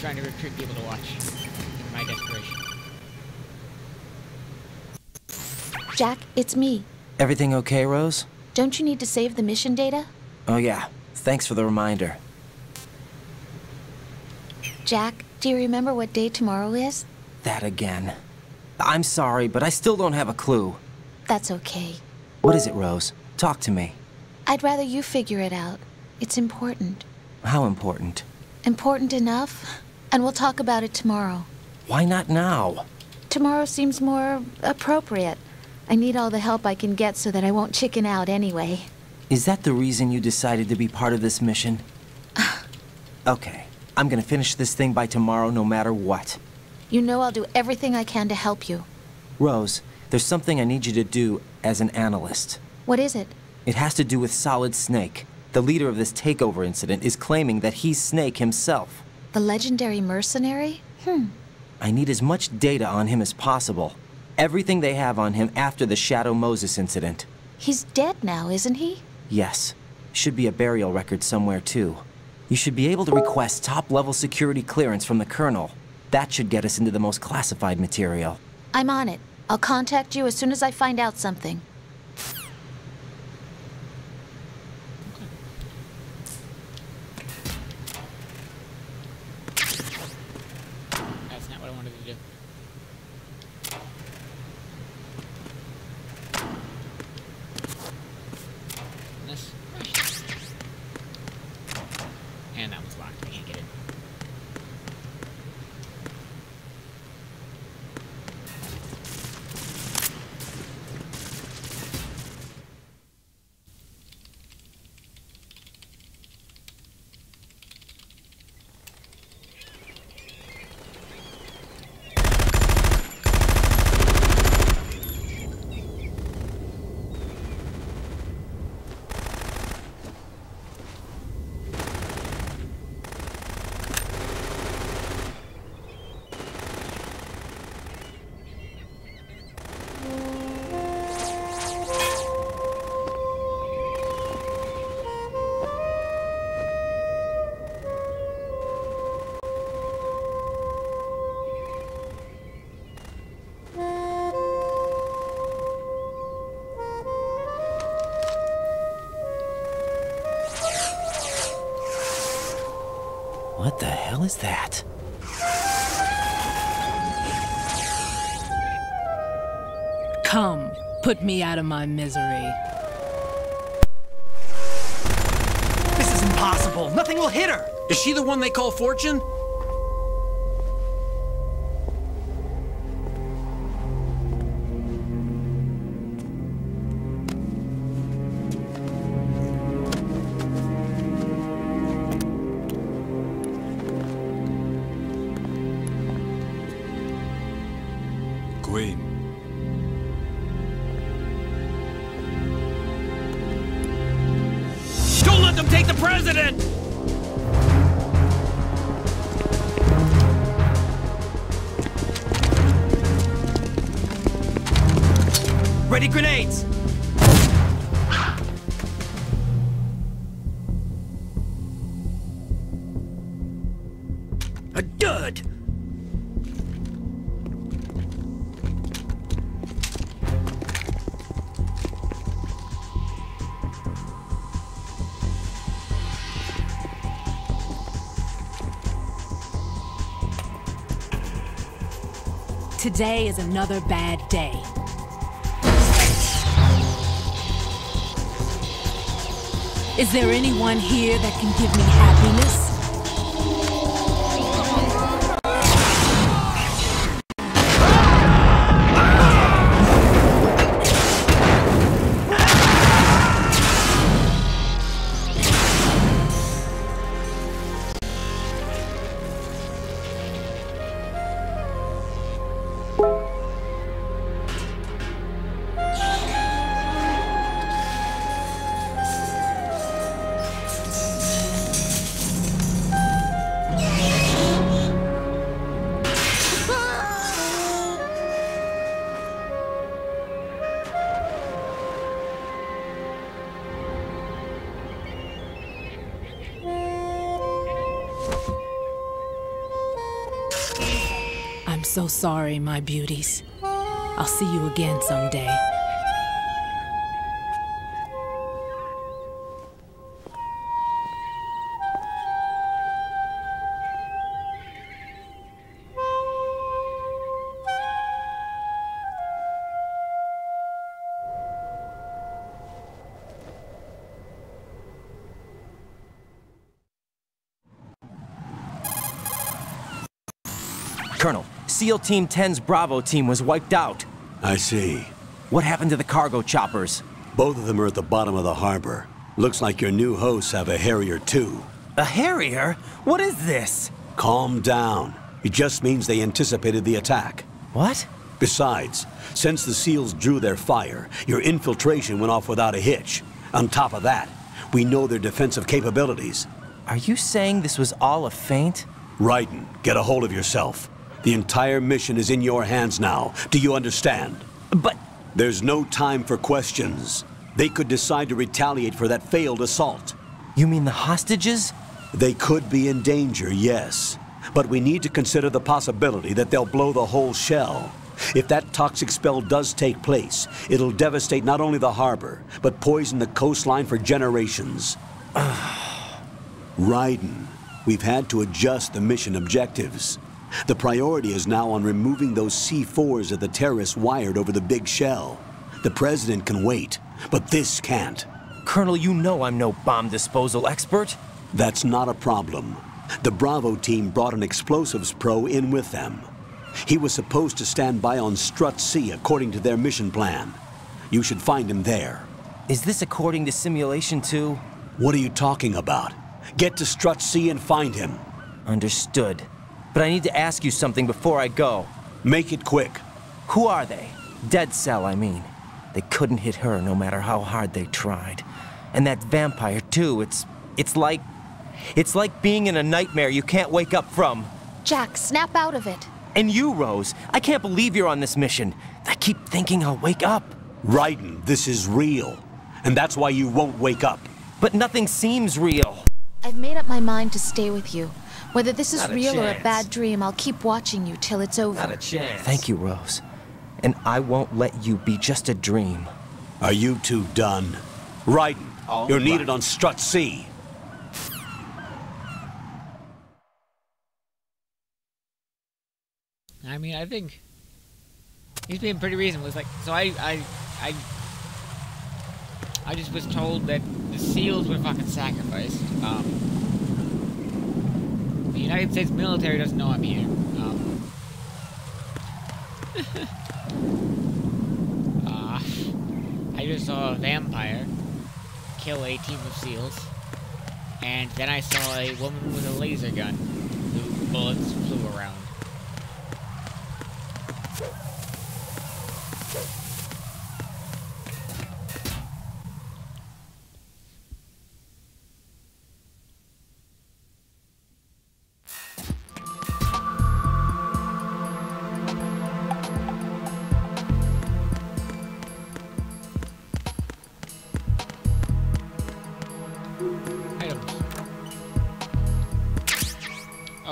Trying to recruit people to watch in my desperation. Jack, it's me. Everything okay, Rose? Don't you need to save the mission data? Oh yeah, thanks for the reminder. Jack, do you remember what day tomorrow is? That again. I'm sorry, but I still don't have a clue. That's okay. What is it, Rose? Talk to me. I'd rather you figure it out. It's important. How important? Important enough? And we'll talk about it tomorrow. Why not now? Tomorrow seems more appropriate. I need all the help I can get so that I won't chicken out anyway. Is that the reason you decided to be part of this mission? Okay, I'm gonna finish this thing by tomorrow no matter what. You know I'll do everything I can to help you. Rose, there's something I need you to do as an analyst. What is it? It has to do with Solid Snake. The leader of this takeover incident is claiming that he's Snake himself. The legendary mercenary? I need as much data on him as possible. Everything they have on him after the Shadow Moses incident. He's dead now, isn't he? Yes. Should be a burial record somewhere, too. You should be able to request top-level security clearance from the Colonel. That should get us into the most classified material. I'm on it. I'll contact you as soon as I find out something. That's not what I wanted to do. What the hell is that? Come, put me out of my misery. This is impossible. Nothing will hit her. Is she the one they call Fortune? Queen. Don't let them take the president! Ready grenades! A dud! Today is another bad day. Is there anyone here that can give me happiness? I'm so sorry, my beauties. I'll see you again someday. Colonel, SEAL Team 10's Bravo team was wiped out. I see. What happened to the cargo choppers? Both of them are at the bottom of the harbor. Looks like your new hosts have a Harrier too. A Harrier? What is this? Calm down. It just means they anticipated the attack. What? Besides, since the SEALs drew their fire, your infiltration went off without a hitch. On top of that, we know their defensive capabilities. Are you saying this was all a feint? Raiden, get a hold of yourself. The entire mission is in your hands now. Do you understand? But... There's no time for questions. They could decide to retaliate for that failed assault. You mean the hostages? They could be in danger, yes. But we need to consider the possibility that they'll blow the whole shell. If that toxic spell does take place, it'll devastate not only the harbor, but poison the coastline for generations. Raiden, we've had to adjust the mission objectives. The priority is now on removing those C4s that the terrorists wired over the big shell. The president can wait, but this can't. Colonel, you know I'm no bomb disposal expert. That's not a problem. The Bravo team brought an explosives pro in with them. He was supposed to stand by on Strut C according to their mission plan. You should find him there. Is this according to Simulation 2? What are you talking about? Get to Strut C and find him. Understood. But I need to ask you something before I go. Make it quick. Who are they? Dead Cell, I mean. They couldn't hit her no matter how hard they tried. And that vampire, too, it's like being in a nightmare you can't wake up from. Jack, snap out of it. And you, Rose, I can't believe you're on this mission. I keep thinking I'll wake up. Raiden, this is real. And that's why you won't wake up. But nothing seems real. I've made up my mind to stay with you. Whether this is Not a real or a chance. bad dream, I'll keep watching you till it's over. Not a chance. Thank you, Rose. And I won't let you be just a dream. Are you two done? Raiden, you're needed on Strut C. I mean, I think he's being pretty reasonable. It's like, so I just was told that the SEALs were fucking sacrificed. The United States military doesn't know I'm here. I just saw a vampire kill a team of SEAls, and then I saw a woman with a laser gun whose bullets flew around.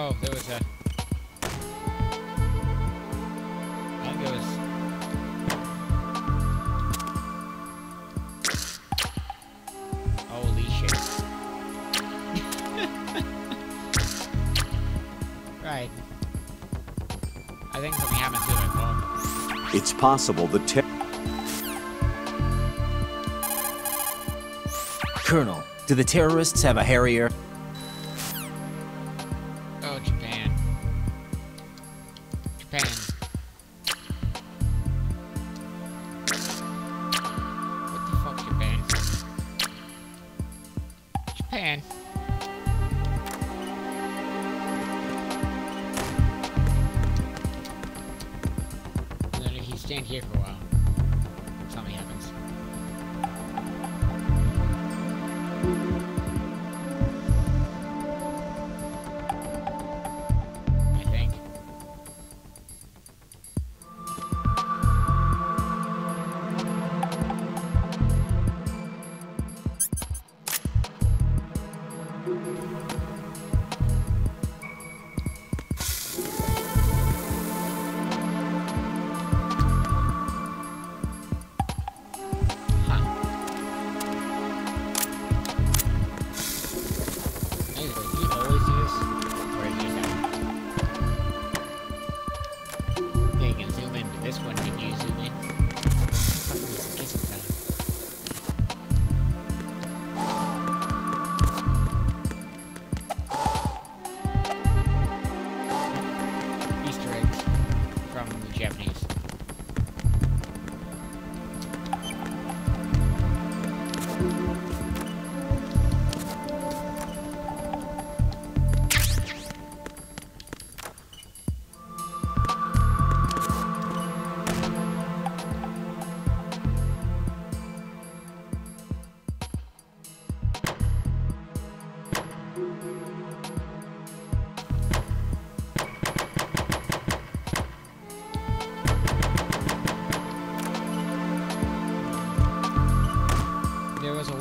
Oh, there was a... I think there was... Holy shit. Right. I think something happened to my phone. It's possible the Colonel, do the terrorists have a Harrier? Oh, Japan. Japan. What the fuck, Japan? Japan. And then if you stand here for a while, something happens.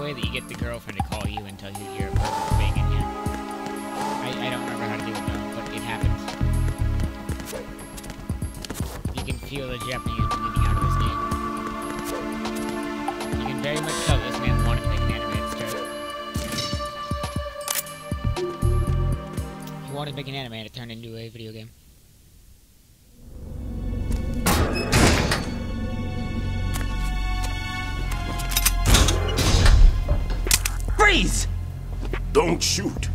That you get the girlfriend to call you and tell you you're a perfect thing in here. I don't remember how to do it though, but it happens. You can feel the Japanese bleeding out of this game. You can very much tell this man wanted to make an animated start. He wanted to make an anime and it turned into a video game. Freeze! Don't shoot.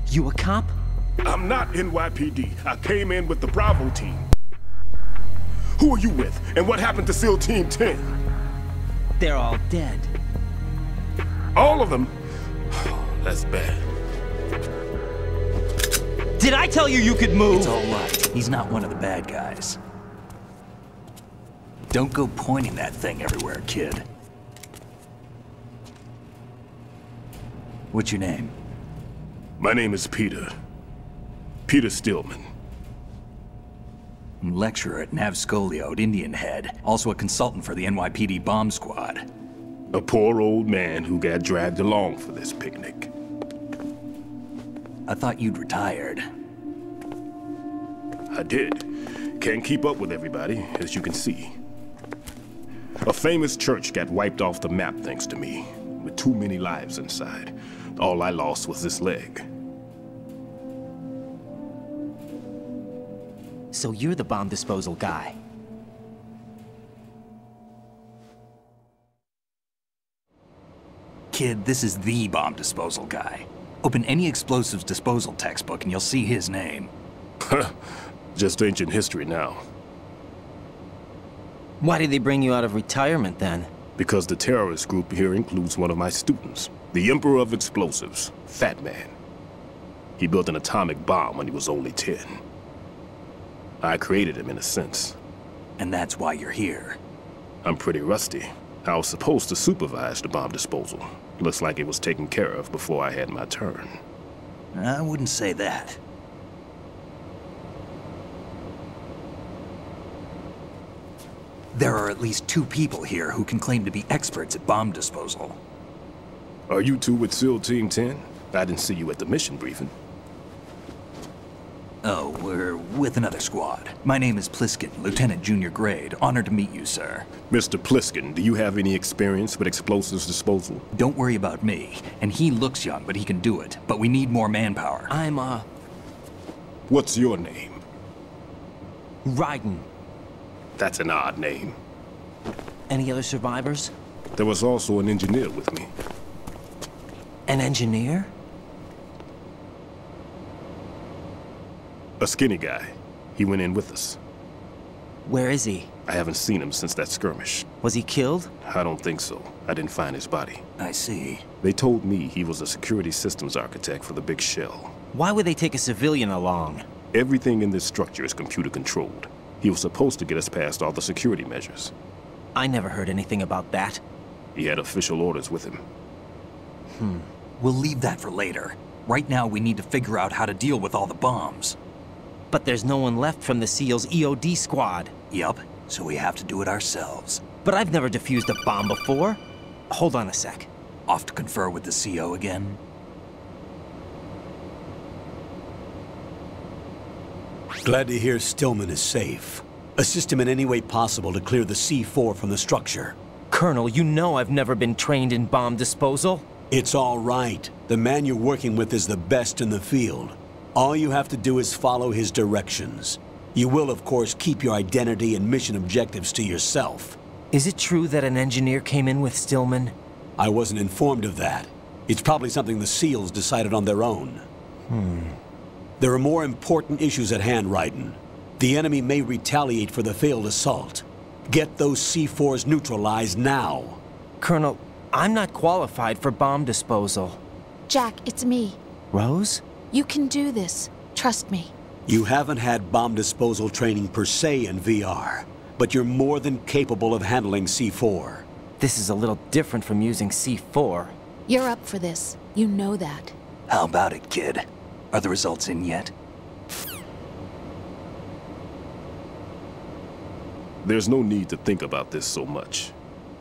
You a cop? I'm not NYPD. I came in with the Bravo team. Who are you with? And what happened to SEAL Team 10? They're all dead. All of them? That's bad. Did I tell you you could move? It's all right. He's not one of the bad guys. Don't go pointing that thing everywhere, kid. What's your name? My name is Peter. Peter Stillman. Lecturer at Navscolio at Indian Head. Also a consultant for the NYPD bomb squad. A poor old man who got dragged along for this picnic. I thought you'd retired. I did. Can't keep up with everybody, as you can see. A famous church got wiped off the map thanks to me. With too many lives inside. All I lost was this leg. So you're the bomb disposal guy. Kid, this is the bomb disposal guy. Open any explosives disposal textbook and you'll see his name. Just ancient history now. Why did they bring you out of retirement then? Because the terrorist group here includes one of my students, the Emperor of Explosives, Fat Man. He built an atomic bomb when he was only 10. I created him in a sense. And that's why you're here. I'm pretty rusty. I was supposed to supervise the bomb disposal. Looks like it was taken care of before I had my turn. I wouldn't say that. There are at least 2 people here who can claim to be experts at bomb disposal. Are you two with SEAL Team 10? I didn't see you at the mission briefing. Oh, we're with another squad. My name is Pliskin, Lieutenant Junior Grade. Honored to meet you, sir. Mr. Pliskin, do you have any experience with explosives disposal? Don't worry about me. And he looks young, but he can do it. But we need more manpower. I'm, What's your name? Raiden. That's an odd name. Any other survivors? There was also an engineer with me. An engineer? A skinny guy. He went in with us. Where is he? I haven't seen him since that skirmish. Was he killed? I don't think so. I didn't find his body. I see. They told me he was a security systems architect for the big shell. Why would they take a civilian along? Everything in this structure is computer controlled. He was supposed to get us past all the security measures. I never heard anything about that. He had official orders with him. We'll leave that for later. Right now, we need to figure out how to deal with all the bombs. But there's no one left from the SEAL's EOD squad. Yup, so we have to do it ourselves. But I've never defused a bomb before. Hold on a sec. Off to confer with the CO again? Glad to hear Stillman is safe. Assist him in any way possible to clear the C4 from the structure. Colonel, you know I've never been trained in bomb disposal. It's all right. The man you're working with is the best in the field. All you have to do is follow his directions. You will, of course, keep your identity and mission objectives to yourself. Is it true that an engineer came in with Stillman? I wasn't informed of that. It's probably something the SEALs decided on their own. There are more important issues at hand, Raiden. The enemy may retaliate for the failed assault. Get those C4s neutralized now. Colonel, I'm not qualified for bomb disposal. Jack, it's me. Rose? You can do this. Trust me. You haven't had bomb disposal training per se in VR, but you're more than capable of handling C4. This is a little different from using C4. You're up for this. You know that. How about it, kid? Are the results in yet? There's no need to think about this so much.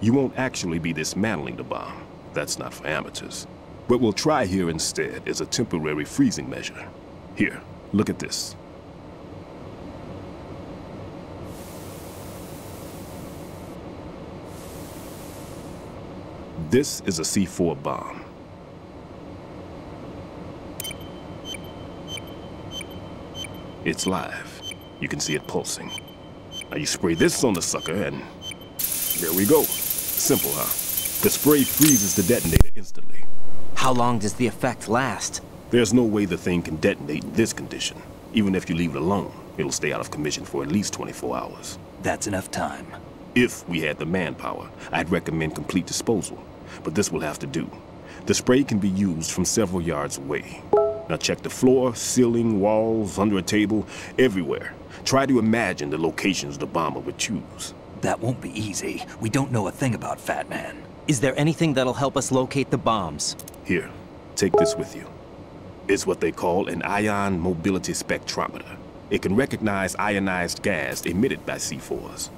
You won't actually be dismantling the bomb. That's not for amateurs. What we'll try here instead is a temporary freezing measure. Here, look at this. This is a C4 bomb. It's live. You can see it pulsing. Now you spray this on the sucker and there we go. Simple, huh? The spray freezes the detonator instantly. How long does the effect last? There's no way the thing can detonate in this condition. Even if you leave it alone, it'll stay out of commission for at least 24 hours. That's enough time. If we had the manpower, I'd recommend complete disposal. But this will have to do. The spray can be used from several yards away. Now check the floor, ceiling, walls, under a table, everywhere. Try to imagine the locations the bomber would choose. That won't be easy. We don't know a thing about Fat Man. Is there anything that'll help us locate the bombs? Here, take this with you. It's what they call an ion mobility spectrometer. It can recognize ionized gas emitted by C4s.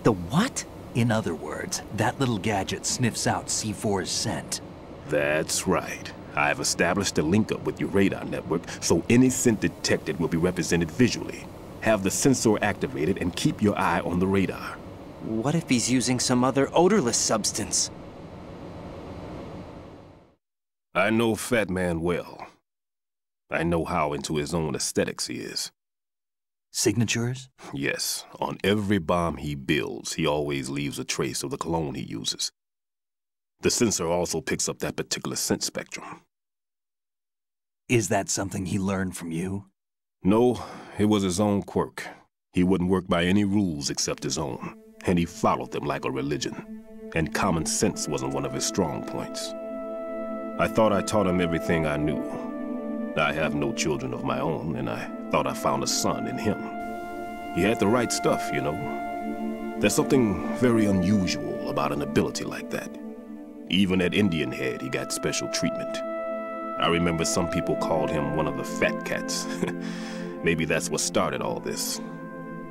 The what? In other words, that little gadget sniffs out C4's scent. That's right. I've established a link-up with your radar network, so any scent detected will be represented visually. Have the sensor activated and keep your eye on the radar. What if he's using some other odorless substance? I know Fat Man well. I know how into his own aesthetics he is. Signatures? Yes. On every bomb he builds, he always leaves a trace of the cologne he uses. The sensor also picks up that particular scent spectrum. Is that something he learned from you? No, it was his own quirk. He wouldn't work by any rules except his own, and he followed them like a religion. And common sense wasn't one of his strong points. I thought I taught him everything I knew. I have no children of my own, and I thought I found a son in him. He had the right stuff, you know. There's something very unusual about an ability like that. Even at Indian Head, he got special treatment. I remember some people called him one of the fat cats. Maybe that's what started all this.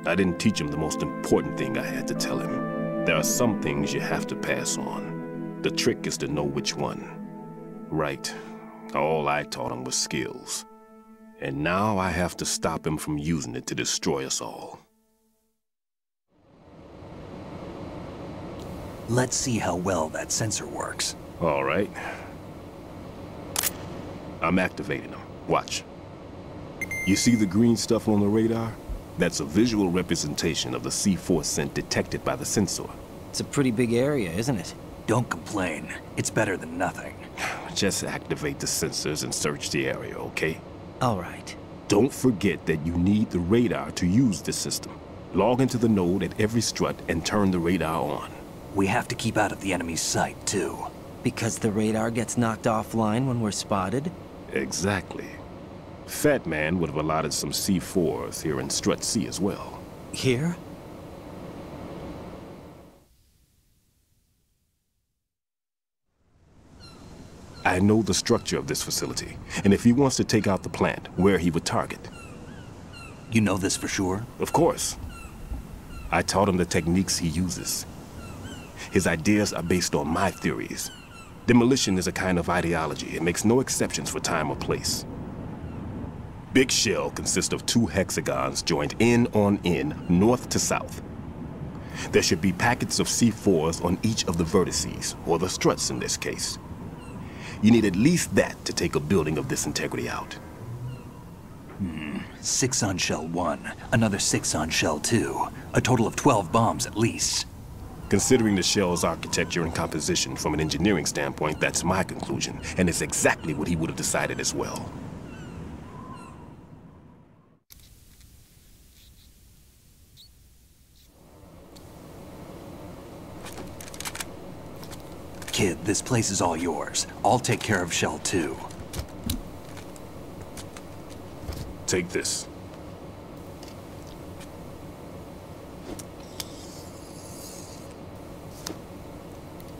I didn't teach him the most important thing I had to tell him. There are some things you have to pass on. The trick is to know which one. Right. All I taught him was skills. And now I have to stop him from using it to destroy us all. Let's see how well that sensor works. All right. I'm activating them. Watch. You see the green stuff on the radar? That's a visual representation of the C4 scent detected by the sensor. It's a pretty big area, isn't it? Don't complain. It's better than nothing. Just activate the sensors and search the area, okay? All right. Don't forget that you need the radar to use the system. Log into the node at every strut and turn the radar on. We have to keep out of the enemy's sight, too. Because the radar gets knocked offline when we're spotted? Exactly. Fat Man would have allotted some C4s here in Strut C as well. Here? I know the structure of this facility, and if he wants to take out the plant, where he would target. You know this for sure? Of course. I taught him the techniques he uses. His ideas are based on my theories. Demolition is a kind of ideology. It makes no exceptions for time or place. Big Shell consists of 2 hexagons joined end on end, north to south. There should be packets of C4s on each of the vertices, or the struts in this case. You need at least that to take a building of this integrity out. 6 on Shell 1, another 6 on Shell 2. A total of 12 bombs at least. Considering the shell's architecture and composition from an engineering standpoint, that's my conclusion, and it's exactly what he would have decided as well. Kid, this place is all yours. I'll take care of Shell 2. Take this.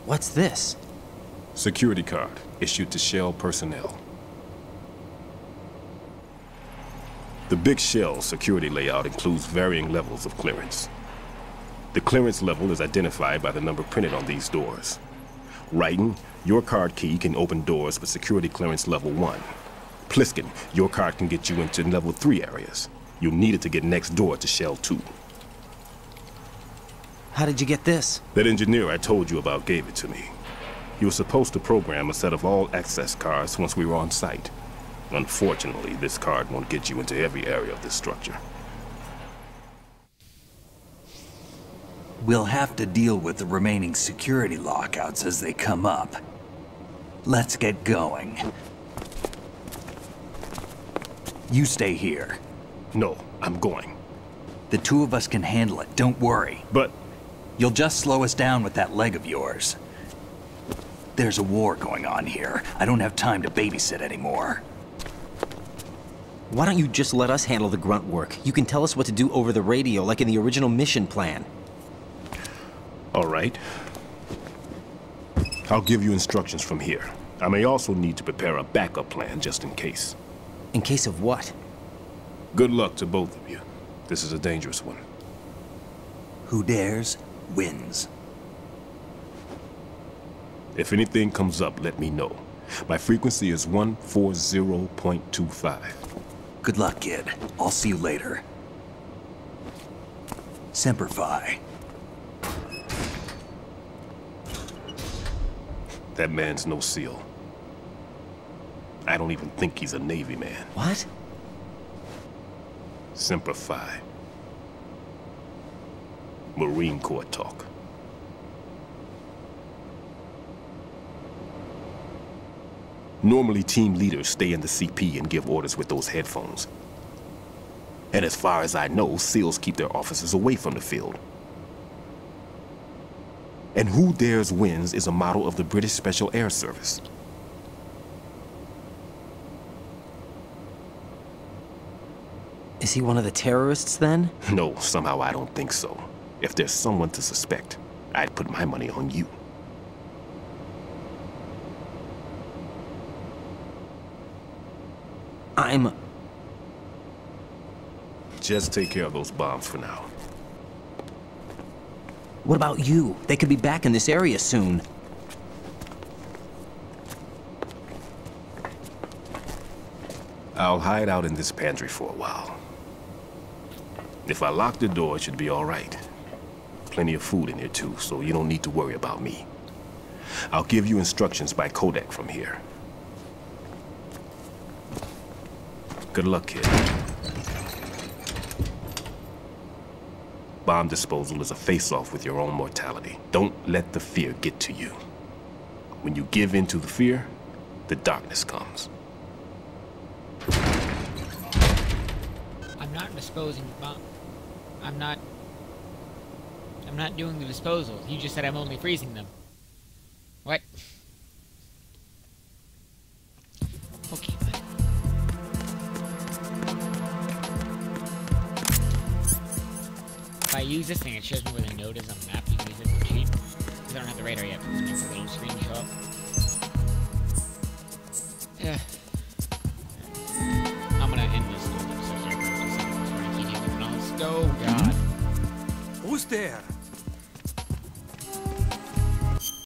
What's this? Security card, issued to Shell personnel. The Big Shell security layout includes varying levels of clearance. The clearance level is identified by the number printed on these doors. Raiden, your card key can open doors with security clearance level 1. Pliskin, your card can get you into level 3 areas. You'll need it to get next door to Shell 2. How did you get this? That engineer I told you about gave it to me. He was supposed to program a set of all access cards once we were on site. Unfortunately, this card won't get you into every area of this structure. We'll have to deal with the remaining security lockouts as they come up. Let's get going. You stay here. No, I'm going. The 2 of us can handle it, don't worry. But... You'll just slow us down with that leg of yours. There's a war going on here. I don't have time to babysit anymore. Why don't you just let us handle the grunt work? You can tell us what to do over the radio, like in the original mission plan. All right. I'll give you instructions from here. I may also need to prepare a backup plan just in case. In case of what? Good luck to both of you. This is a dangerous one. Who dares, wins. If anything comes up, let me know. My frequency is 140.25. Good luck, kid. I'll see you later. Semper Fi. That man's no SEAL. I don't even think he's a Navy man. What? Semper Fi. Marine Corps talk. Normally, team leaders stay in the CP and give orders with those headphones. And as far as I know, SEALs keep their officers away from the field. And who dares wins is a motto of the British Special Air Service. Is he one of the terrorists then? No, somehow I don't think so. If there's someone to suspect, I'd put my money on you. Just take care of those bombs for now. What about you? They could be back in this area soon. I'll hide out in this pantry for a while. If I lock the door, it should be all right. Plenty of food in here too, so you don't need to worry about me. I'll give you instructions by Kodak from here. Good luck, kid. Bomb disposal is a face-off with your own mortality. Don't let the fear get to you. When you give in to the fear, the darkness comes. I'm not disposing bomb. I'm not doing the disposal. You just said I'm only freezing them. What? Okay, bud. If I use this thing, it shows me where the node is on the map. You can use it for cheat. Because I don't have the radar yet. It makes a little screen show up. Yeah. I'm gonna end this little episode here for just a second. Oh, God. Who's there?